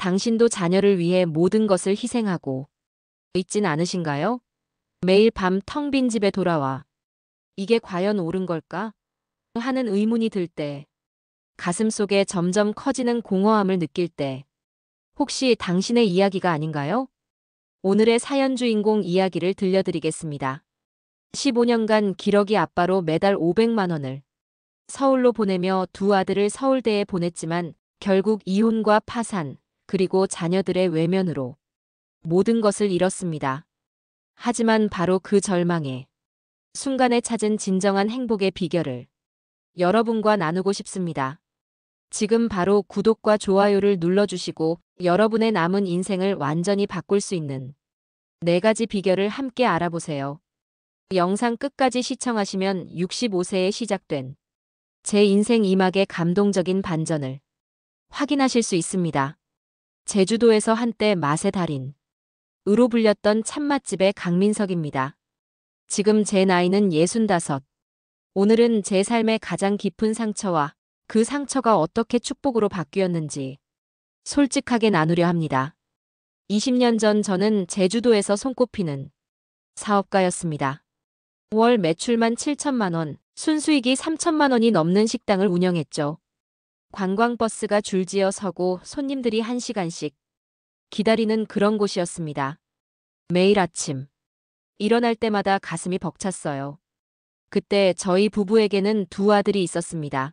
당신도 자녀를 위해 모든 것을 희생하고 있진 않으신가요? 매일 밤 텅 빈 집에 돌아와 이게 과연 옳은 걸까? 하는 의문이 들 때, 가슴 속에 점점 커지는 공허함을 느낄 때, 혹시 당신의 이야기가 아닌가요? 오늘의 사연 주인공 이야기를 들려드리겠습니다. 15년간 기러기 아빠로 매달 500만 원을 서울로 보내며 두 아들을 서울대에 보냈지만 결국 이혼과 파산, 그리고 자녀들의 외면으로 모든 것을 잃었습니다. 하지만 바로 그 절망에 순간에 찾은 진정한 행복의 비결을 여러분과 나누고 싶습니다. 지금 바로 구독과 좋아요를 눌러주시고 여러분의 남은 인생을 완전히 바꿀 수 있는 4가지 비결을 함께 알아보세요. 영상 끝까지 시청하시면 65세에 시작된 제 인생 2막의 감동적인 반전을 확인하실 수 있습니다. 제주도에서 한때 맛의 달인으로 불렸던 참맛집의 강민석입니다. 지금 제 나이는 65. 오늘은 제 삶의 가장 깊은 상처와 그 상처가 어떻게 축복으로 바뀌었는지 솔직하게 나누려 합니다. 20년 전 저는 제주도에서 손꼽히는 사업가였습니다. 월 매출만 7천만 원, 순수익이 3천만 원이 넘는 식당을 운영했죠. 관광버스가 줄지어 서고 손님들이 1시간씩 기다리는 그런 곳이었습니다. 매일 아침 일어날 때마다 가슴이 벅찼어요. 그때 저희 부부에게는 두 아들이 있었습니다.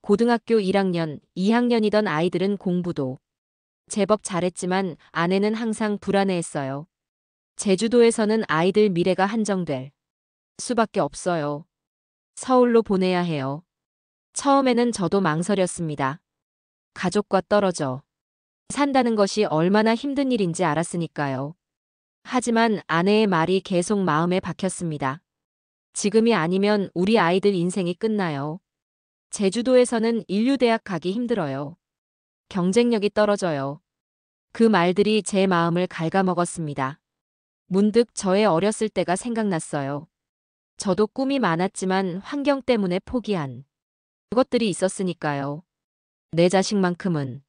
고등학교 1학년, 2학년이던 아이들은 공부도 제법 잘했지만 아내는 항상 불안해했어요. 제주도에서는 아이들 미래가 한정될 수밖에 없어요. 서울로 보내야 해요. 처음에는 저도 망설였습니다. 가족과 떨어져 산다는 것이 얼마나 힘든 일인지 알았으니까요. 하지만 아내의 말이 계속 마음에 박혔습니다. 지금이 아니면 우리 아이들 인생이 끝나요. 제주도에서는 인류대학 가기 힘들어요. 경쟁력이 떨어져요. 그 말들이 제 마음을 갉아먹었습니다. 문득 저의 어렸을 때가 생각났어요. 저도 꿈이 많았지만 환경 때문에 포기한 그것들이 있었으니까요. 내 자식만큼은.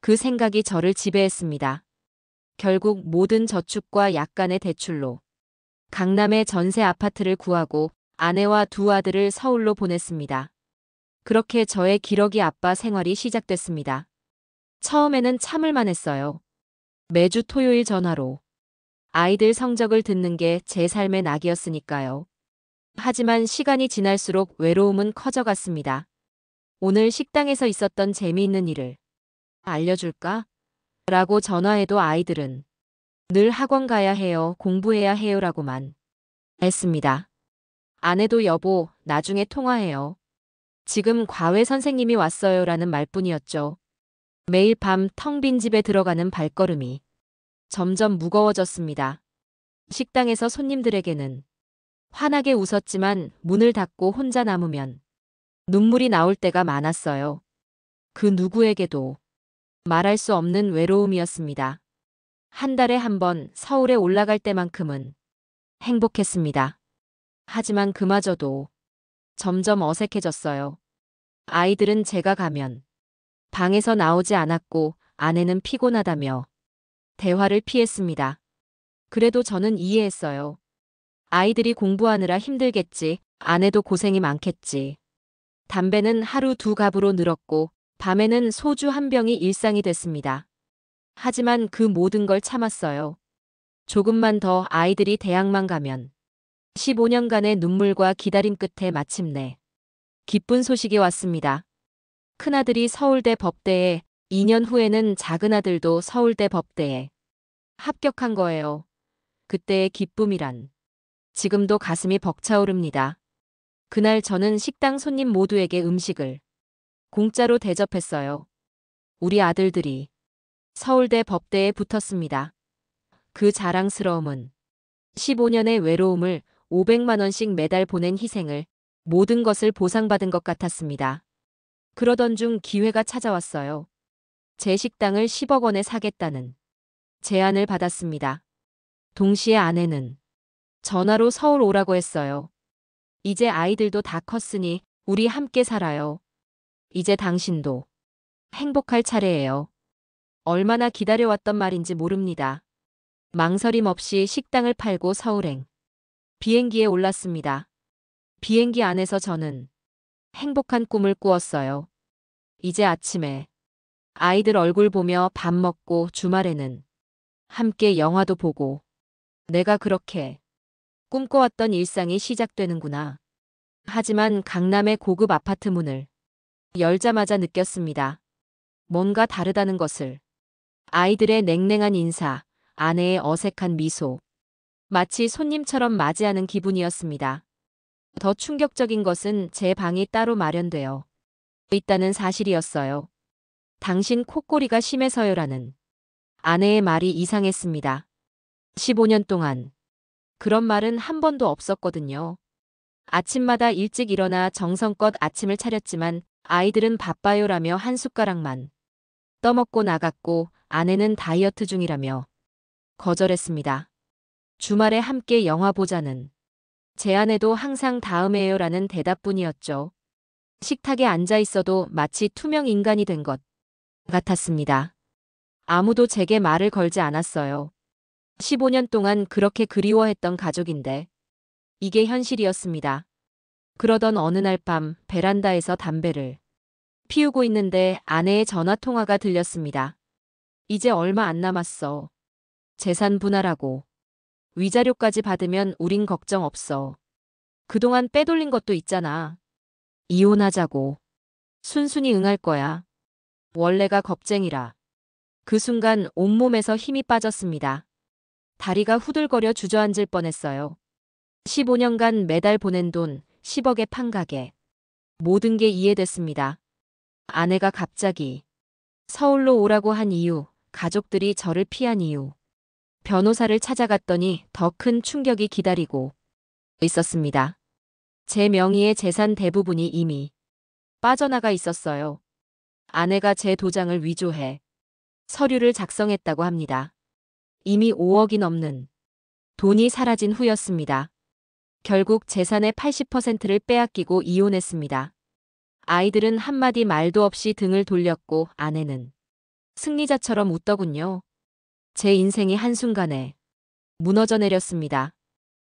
그 생각이 저를 지배했습니다. 결국 모든 저축과 약간의 대출로 강남의 전세 아파트를 구하고 아내와 두 아들을 서울로 보냈습니다. 그렇게 저의 기러기 아빠 생활이 시작됐습니다. 처음에는 참을만 했어요. 매주 토요일 전화로 아이들 성적을 듣는 게 제 삶의 낙이었으니까요. 하지만 시간이 지날수록 외로움은 커져갔습니다. 오늘 식당에서 있었던 재미있는 일을 알려줄까? 라고 전화해도 아이들은 늘 학원 가야 해요, 공부해야 해요라고만 했습니다. 아내도 여보, 나중에 통화해요. 지금 과외 선생님이 왔어요라는 말뿐이었죠. 매일 밤 텅 빈 집에 들어가는 발걸음이 점점 무거워졌습니다. 식당에서 손님들에게는 환하게 웃었지만 문을 닫고 혼자 남으면 눈물이 나올 때가 많았어요. 그 누구에게도 말할 수 없는 외로움이었습니다. 한 달에 한 번 서울에 올라갈 때만큼은 행복했습니다. 하지만 그마저도 점점 어색해졌어요. 아이들은 제가 가면 방에서 나오지 않았고 아내는 피곤하다며 대화를 피했습니다. 그래도 저는 이해했어요. 아이들이 공부하느라 힘들겠지, 아내도 고생이 많겠지. 담배는 하루 2갑으로 늘었고 밤에는 소주 한 병이 일상이 됐습니다. 하지만 그 모든 걸 참았어요. 조금만 더 아이들이 대학만 가면 15년간의 눈물과 기다림 끝에 마침내 기쁜 소식이 왔습니다. 큰아들이 서울대 법대에, 2년 후에는 작은아들도 서울대 법대에 합격한 거예요. 그때의 기쁨이란 지금도 가슴이 벅차오릅니다. 그날 저는 식당 손님 모두에게 음식을 공짜로 대접했어요. 우리 아들들이 서울대 법대에 붙었습니다. 그 자랑스러움은 15년의 외로움을 500만 원씩 매달 보낸 희생을 모든 것을 보상받은 것 같았습니다. 그러던 중 기회가 찾아왔어요. 제 식당을 10억 원에 사겠다는 제안을 받았습니다. 동시에 아내는 전화로 서울 오라고 했어요. 이제 아이들도 다 컸으니 우리 함께 살아요. 이제 당신도 행복할 차례예요. 얼마나 기다려왔던 말인지 모릅니다. 망설임 없이 식당을 팔고 서울행 비행기에 올랐습니다. 비행기 안에서 저는 행복한 꿈을 꾸었어요. 이제 아침에 아이들 얼굴 보며 밥 먹고 주말에는 함께 영화도 보고 내가 그렇게 꿈꿔왔던 일상이 시작되는구나. 하지만 강남의 고급 아파트 문을 열자마자 느꼈습니다. 뭔가 다르다는 것을. 아이들의 냉랭한 인사, 아내의 어색한 미소. 마치 손님처럼 맞이하는 기분이었습니다. 더 충격적인 것은 제 방이 따로 마련되어 있다는 사실이었어요. 당신 콧꼬리가 심해서요라는 아내의 말이 이상했습니다. 15년 동안 그런 말은 한 번도 없었거든요. 아침마다 일찍 일어나 정성껏 아침을 차렸지만 아이들은 바빠요라며 한 숟가락만 떠먹고 나갔고 아내는 다이어트 중이라며 거절했습니다. 주말에 함께 영화 보자는 제 아내도 항상 다음에요라는 대답뿐이었죠. 식탁에 앉아 있어도 마치 투명 인간이 된 것 같았습니다. 아무도 제게 말을 걸지 않았어요. 15년 동안 그렇게 그리워했던 가족인데 이게 현실이었습니다. 그러던 어느 날 밤 베란다에서 담배를 피우고 있는데 아내의 전화 통화가 들렸습니다. 이제 얼마 안 남았어. 재산 분할하고 위자료까지 받으면 우린 걱정 없어. 그동안 빼돌린 것도 있잖아. 이혼하자고. 순순히 응할 거야. 원래가 겁쟁이라. 그 순간 온몸에서 힘이 빠졌습니다. 다리가 후들거려 주저앉을 뻔했어요. 15년간 매달 보낸 돈 10억의 판가게. 모든 게 이해됐습니다. 아내가 갑자기 서울로 오라고 한 이유, 가족들이 저를 피한 이유. 변호사를 찾아갔더니 더 큰 충격이 기다리고 있었습니다. 제 명의의 재산 대부분이 이미 빠져나가 있었어요. 아내가 제 도장을 위조해 서류를 작성했다고 합니다. 이미 5억이 넘는 돈이 사라진 후였습니다. 결국 재산의 80%를 빼앗기고 이혼했습니다. 아이들은 한마디 말도 없이 등을 돌렸고 아내는 승리자처럼 웃더군요. 제 인생이 한순간에 무너져 내렸습니다.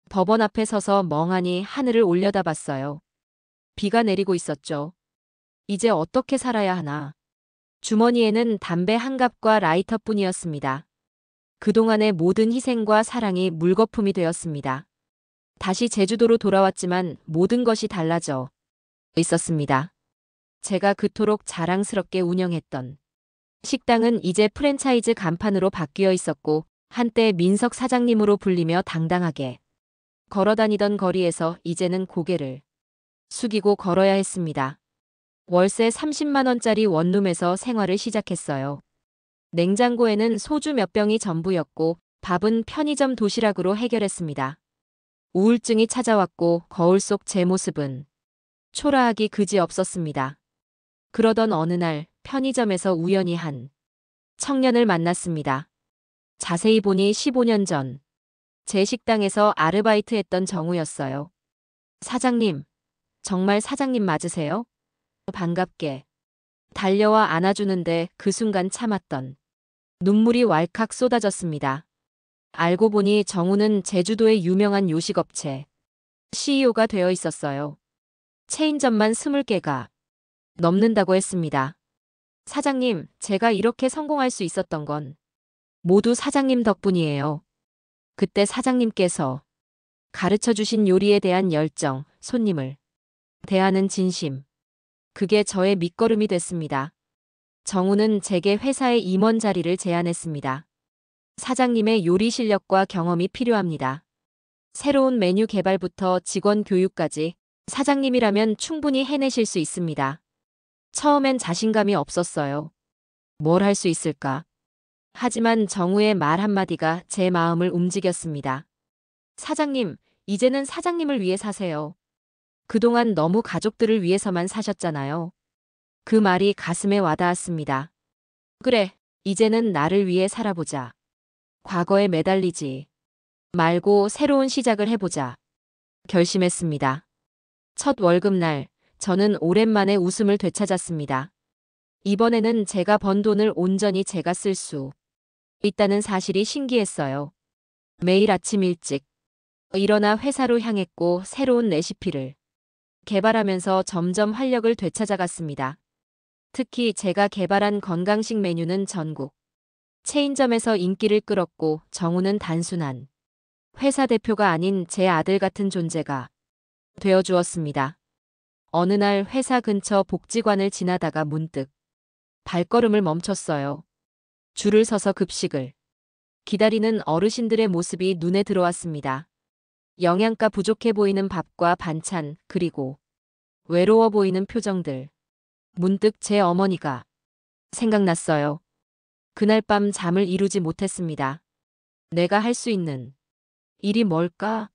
법원 앞에 서서 멍하니 하늘을 올려다봤어요. 비가 내리고 있었죠. 이제 어떻게 살아야 하나. 주머니에는 담배 한 갑과 라이터뿐이었습니다. 그동안의 모든 희생과 사랑이 물거품이 되었습니다. 다시 제주도로 돌아왔지만 모든 것이 달라져 있었습니다. 제가 그토록 자랑스럽게 운영했던 식당은 이제 프랜차이즈 간판으로 바뀌어 있었고 한때 민석 사장님으로 불리며 당당하게 걸어다니던 거리에서 이제는 고개를 숙이고 걸어야 했습니다. 월세 30만 원짜리 원룸에서 생활을 시작했어요. 냉장고에는 소주 몇 병이 전부였고 밥은 편의점 도시락으로 해결했습니다. 우울증이 찾아왔고 거울 속 제 모습은 초라하기 그지없었습니다. 그러던 어느 날 편의점에서 우연히 한 청년을 만났습니다. 자세히 보니 15년 전 제 식당에서 아르바이트했던 정우였어요. 사장님, 정말 사장님 맞으세요? 반갑게 달려와 안아주는데 그 순간 참았던 눈물이 왈칵 쏟아졌습니다. 알고 보니 정우는 제주도의 유명한 요식업체 CEO가 되어 있었어요. 체인점만 20개가 넘는다고 했습니다. 사장님, 제가 이렇게 성공할 수 있었던 건 모두 사장님 덕분이에요. 그때 사장님께서 가르쳐 주신 요리에 대한 열정, 손님을 대하는 진심. 그게 저의 밑거름이 됐습니다. 정우는 제게 회사의 임원 자리를 제안했습니다. 사장님의 요리 실력과 경험이 필요합니다. 새로운 메뉴 개발부터 직원 교육까지 사장님이라면 충분히 해내실 수 있습니다. 처음엔 자신감이 없었어요. 뭘 할 수 있을까? 하지만 정우의 말 한마디가 제 마음을 움직였습니다. 사장님, 이제는 사장님을 위해 사세요. 그동안 너무 가족들을 위해서만 사셨잖아요. 그 말이 가슴에 와닿았습니다. 그래, 이제는 나를 위해 살아보자. 과거에 매달리지 말고 새로운 시작을 해보자. 결심했습니다. 첫 월급날, 저는 오랜만에 웃음을 되찾았습니다. 이번에는 제가 번 돈을 온전히 제가 쓸 수 있다는 사실이 신기했어요. 매일 아침 일찍 일어나 회사로 향했고 새로운 레시피를 개발하면서 점점 활력을 되찾아갔습니다. 특히 제가 개발한 건강식 메뉴는 전국 체인점에서 인기를 끌었고 정우는 단순한 회사 대표가 아닌 제 아들 같은 존재가 되어주었습니다. 어느 날 회사 근처 복지관을 지나다가 문득 발걸음을 멈췄어요. 줄을 서서 급식을 기다리는 어르신들의 모습이 눈에 들어왔습니다. 영양가 부족해 보이는 밥과 반찬, 그리고 외로워 보이는 표정들. 문득 제 어머니가 생각났어요. 그날 밤 잠을 이루지 못했습니다. 내가 할 수 있는 일이 뭘까?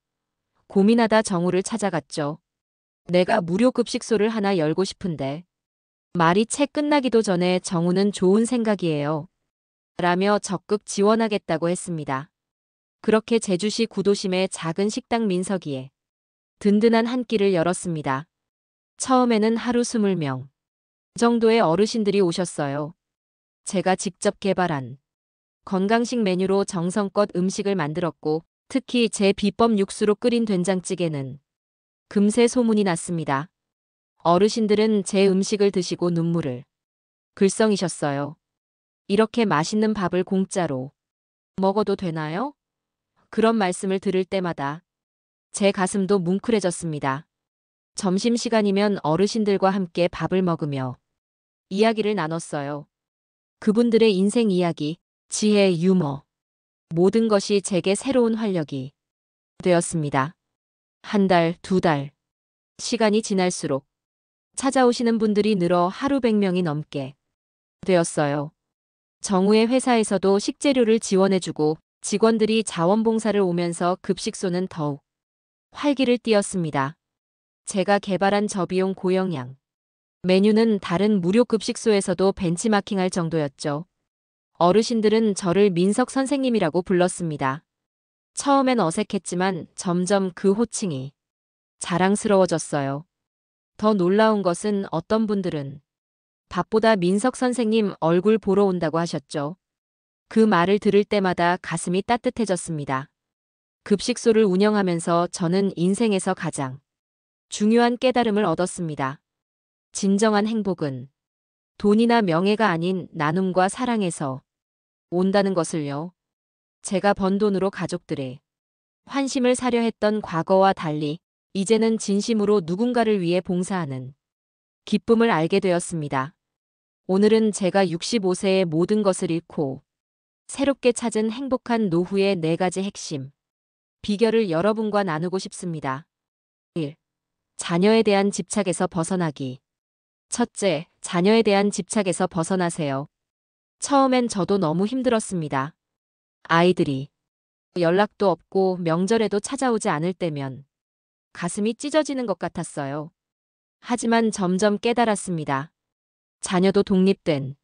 고민하다 정우를 찾아갔죠. 내가 무료 급식소를 하나 열고 싶은데. 말이 채 끝나기도 전에 정우는 좋은 생각이에요. 라며 적극 지원하겠다고 했습니다. 그렇게 제주시 구도심의 작은 식당 민석이에 든든한 한 끼를 열었습니다. 처음에는 하루 20명 정도의 어르신들이 오셨어요. 제가 직접 개발한 건강식 메뉴로 정성껏 음식을 만들었고 특히 제 비법 육수로 끓인 된장찌개는 금세 소문이 났습니다. 어르신들은 제 음식을 드시고 눈물을 글썽이셨어요. 이렇게 맛있는 밥을 공짜로 먹어도 되나요? 그런 말씀을 들을 때마다 제 가슴도 뭉클해졌습니다. 점심시간이면 어르신들과 함께 밥을 먹으며 이야기를 나눴어요. 그분들의 인생 이야기, 지혜, 유머, 모든 것이 제게 새로운 활력이 되었습니다. 한 달, 두 달, 시간이 지날수록 찾아오시는 분들이 늘어 하루 100명이 넘게 되었어요. 정우의 회사에서도 식재료를 지원해주고 직원들이 자원봉사를 오면서 급식소는 더욱 활기를 띠었습니다. 제가 개발한 저비용 고영양 메뉴는 다른 무료 급식소에서도 벤치마킹할 정도였죠. 어르신들은 저를 민석 선생님이라고 불렀습니다. 처음엔 어색했지만 점점 그 호칭이 자랑스러워졌어요. 더 놀라운 것은 어떤 분들은 밥보다 민석 선생님 얼굴 보러 온다고 하셨죠. 그 말을 들을 때마다 가슴이 따뜻해졌습니다. 급식소를 운영하면서 저는 인생에서 가장 중요한 깨달음을 얻었습니다. 진정한 행복은 돈이나 명예가 아닌 나눔과 사랑에서 온다는 것을요. 제가 번 돈으로 가족들의 환심을 사려 했던 과거와 달리 이제는 진심으로 누군가를 위해 봉사하는 기쁨을 알게 되었습니다. 오늘은 제가 65세의 모든 것을 잃고 새롭게 찾은 행복한 노후의 4가지 핵심 비결을 여러분과 나누고 싶습니다. 1. 자녀에 대한 집착에서 벗어나기. 첫째, 자녀에 대한 집착에서 벗어나세요. 처음엔 저도 너무 힘들었습니다. 아이들이 연락도 없고 명절에도 찾아오지 않을 때면 가슴이 찢어지는 것 같았어요. 하지만 점점 깨달았습니다. 자녀도 독립된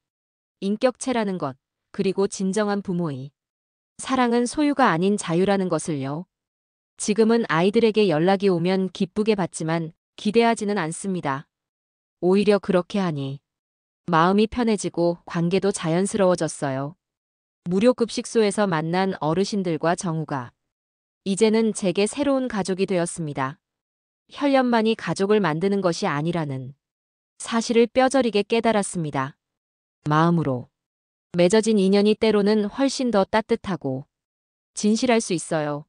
인격체라는 것, 그리고 진정한 부모의 사랑은 소유가 아닌 자유라는 것을요. 지금은 아이들에게 연락이 오면 기쁘게 받지만 기대하지는 않습니다. 오히려 그렇게 하니 마음이 편해지고 관계도 자연스러워졌어요. 무료 급식소에서 만난 어르신들과 정우가 이제는 제게 새로운 가족이 되었습니다. 혈연만이 가족을 만드는 것이 아니라는 사실을 뼈저리게 깨달았습니다. 마음으로 맺어진 인연이 때로는 훨씬 더 따뜻하고 진실할 수 있어요.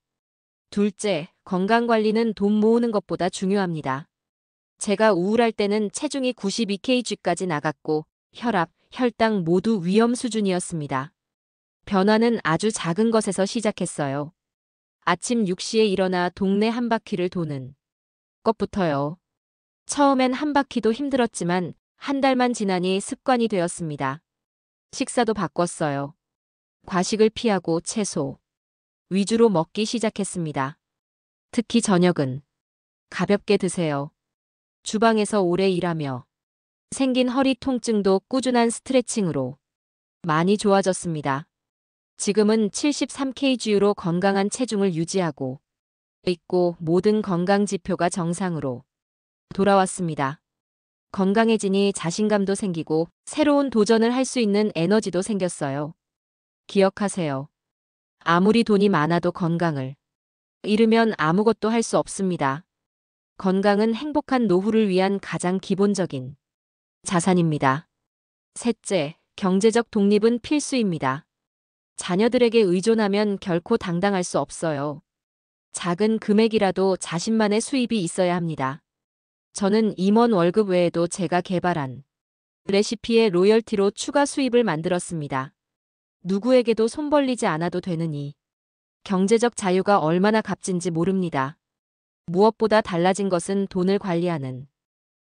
둘째, 건강관리는 돈 모으는 것보다 중요합니다. 제가 우울할 때는 체중이 92kg까지 나갔고 혈압, 혈당 모두 위험 수준이었습니다. 변화는 아주 작은 것에서 시작했어요. 아침 6시에 일어나 동네 한 바퀴를 도는 것부터요. 처음엔 한 바퀴도 힘들었지만 한 달만 지나니 습관이 되었습니다. 식사도 바꿨어요. 과식을 피하고 채소 위주로 먹기 시작했습니다. 특히 저녁은 가볍게 드세요. 주방에서 오래 일하며 생긴 허리 통증도 꾸준한 스트레칭으로 많이 좋아졌습니다. 지금은 73kg로 건강한 체중을 유지하고 있고 모든 건강 지표가 정상으로 돌아왔습니다. 건강해지니 자신감도 생기고 새로운 도전을 할 수 있는 에너지도 생겼어요. 기억하세요. 아무리 돈이 많아도 건강을 잃으면 아무것도 할 수 없습니다. 건강은 행복한 노후를 위한 가장 기본적인 자산입니다. 셋째, 경제적 독립은 필수입니다. 자녀들에게 의존하면 결코 당당할 수 없어요. 작은 금액이라도 자신만의 수입이 있어야 합니다. 저는 임원 월급 외에도 제가 개발한 레시피의 로열티로 추가 수입을 만들었습니다. 누구에게도 손 벌리지 않아도 되느니 경제적 자유가 얼마나 값진지 모릅니다. 무엇보다 달라진 것은 돈을 관리하는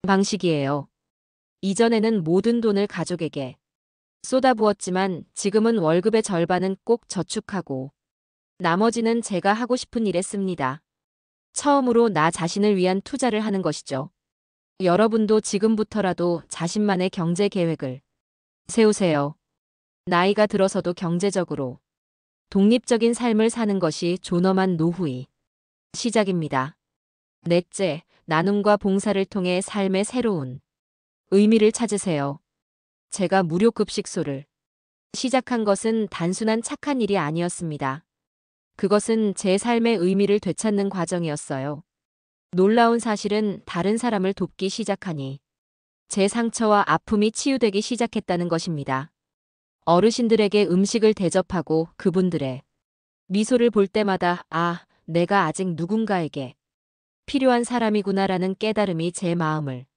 방식이에요. 이전에는 모든 돈을 가족에게 쏟아부었지만 지금은 월급의 절반은 꼭 저축하고 나머지는 제가 하고 싶은 일에 씁니다. 처음으로 나 자신을 위한 투자를 하는 것이죠. 여러분도 지금부터라도 자신만의 경제 계획을 세우세요. 나이가 들어서도 경제적으로 독립적인 삶을 사는 것이 존엄한 노후의 시작입니다. 넷째, 나눔과 봉사를 통해 삶의 새로운 의미를 찾으세요. 제가 무료 급식소를 시작한 것은 단순한 착한 일이 아니었습니다. 그것은 제 삶의 의미를 되찾는 과정이었어요. 놀라운 사실은 다른 사람을 돕기 시작하니 제 상처와 아픔이 치유되기 시작했다는 것입니다. 어르신들에게 음식을 대접하고 그분들의 미소를 볼 때마다 아, 내가 아직 누군가에게 필요한 사람이구나라는 깨달음이 제 마음을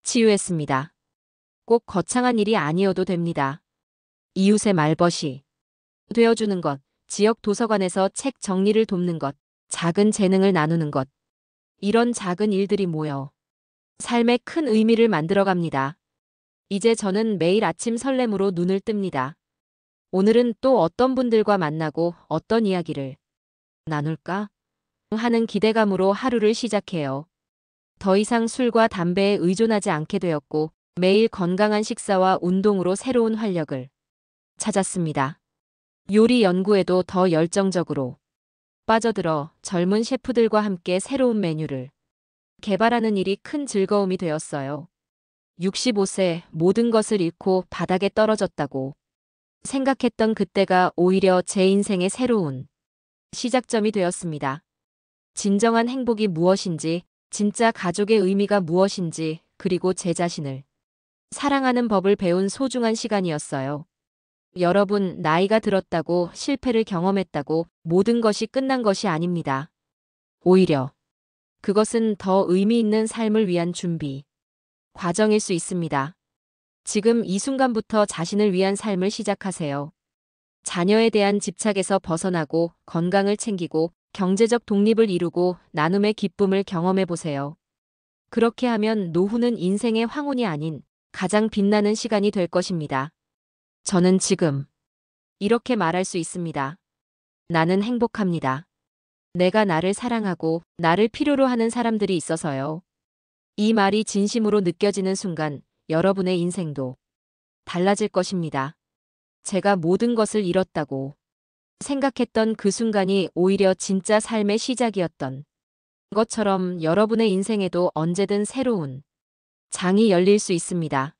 치유했습니다. 꼭 거창한 일이 아니어도 됩니다. 이웃의 말벗이 되어주는 것, 지역 도서관에서 책 정리를 돕는 것, 작은 재능을 나누는 것. 이런 작은 일들이 모여 삶에 큰 의미를 만들어갑니다. 이제 저는 매일 아침 설렘으로 눈을 뜹니다. 오늘은 또 어떤 분들과 만나고 어떤 이야기를 나눌까? 하는 기대감으로 하루를 시작해요. 더 이상 술과 담배에 의존하지 않게 되었고 매일 건강한 식사와 운동으로 새로운 활력을 찾았습니다. 요리 연구에도 더 열정적으로 빠져들어 젊은 셰프들과 함께 새로운 메뉴를 개발하는 일이 큰 즐거움이 되었어요. 65세 모든 것을 잃고 바닥에 떨어졌다고 생각했던 그때가 오히려 제 인생의 새로운 시작점이 되었습니다. 진정한 행복이 무엇인지, 진짜 가족의 의미가 무엇인지, 그리고 제 자신을 사랑하는 법을 배운 소중한 시간이었어요. 여러분, 나이가 들었다고 실패를 경험했다고 모든 것이 끝난 것이 아닙니다. 오히려 그것은 더 의미 있는 삶을 위한 준비 과정일 수 있습니다. 지금 이 순간부터 자신을 위한 삶을 시작하세요. 자녀에 대한 집착에서 벗어나고 건강을 챙기고 경제적 독립을 이루고 나눔의 기쁨을 경험해 보세요. 그렇게 하면 노후는 인생의 황혼이 아닌 가장 빛나는 시간이 될 것입니다. 저는 지금 이렇게 말할 수 있습니다. 나는 행복합니다. 내가 나를 사랑하고 나를 필요로 하는 사람들이 있어서요. 이 말이 진심으로 느껴지는 순간 여러분의 인생도 달라질 것입니다. 제가 모든 것을 잃었다고 생각했던 그 순간이 오히려 진짜 삶의 시작이었던 것처럼 여러분의 인생에도 언제든 새로운 장이 열릴 수 있습니다.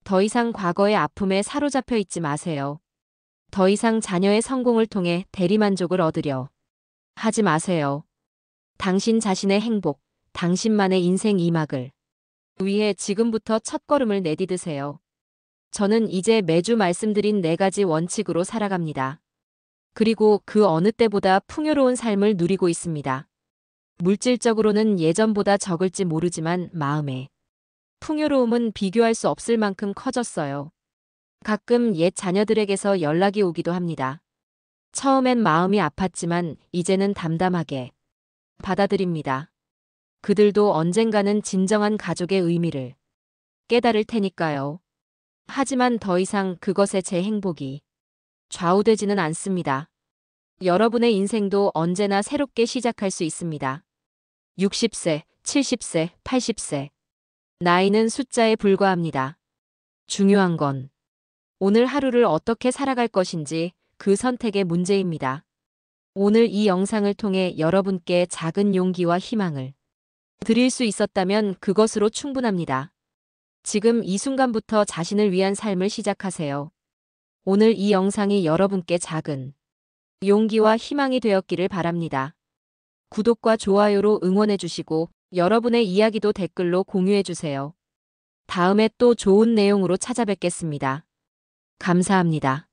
더 이상 과거의 아픔에 사로잡혀 있지 마세요. 더 이상 자녀의 성공을 통해 대리만족을 얻으려 하지 마세요. 당신 자신의 행복, 당신만의 인생 이막을 위해 지금부터 첫걸음을 내디드세요. 저는 이제 매주 말씀드린 4가지 원칙으로 살아갑니다. 그리고 그 어느 때보다 풍요로운 삶을 누리고 있습니다. 물질적으로는 예전보다 적을지 모르지만 마음의 풍요로움은 비교할 수 없을 만큼 커졌어요. 가끔 옛 자녀들에게서 연락이 오기도 합니다. 처음엔 마음이 아팠지만 이제는 담담하게 받아들입니다. 그들도 언젠가는 진정한 가족의 의미를 깨달을 테니까요. 하지만 더 이상 그것에 제 행복이 좌우되지는 않습니다. 여러분의 인생도 언제나 새롭게 시작할 수 있습니다. 60세, 70세, 80세. 나이는 숫자에 불과합니다. 중요한 건 오늘 하루를 어떻게 살아갈 것인지 그 선택의 문제입니다. 오늘 이 영상을 통해 여러분께 작은 용기와 희망을 드릴 수 있었다면 그것으로 충분합니다. 지금 이 순간부터 자신을 위한 삶을 시작하세요. 오늘 이 영상이 여러분께 작은 용기와 희망이 되었기를 바랍니다. 구독과 좋아요로 응원해 주시고 여러분의 이야기도 댓글로 공유해 주세요. 다음에 또 좋은 내용으로 찾아뵙겠습니다. 감사합니다.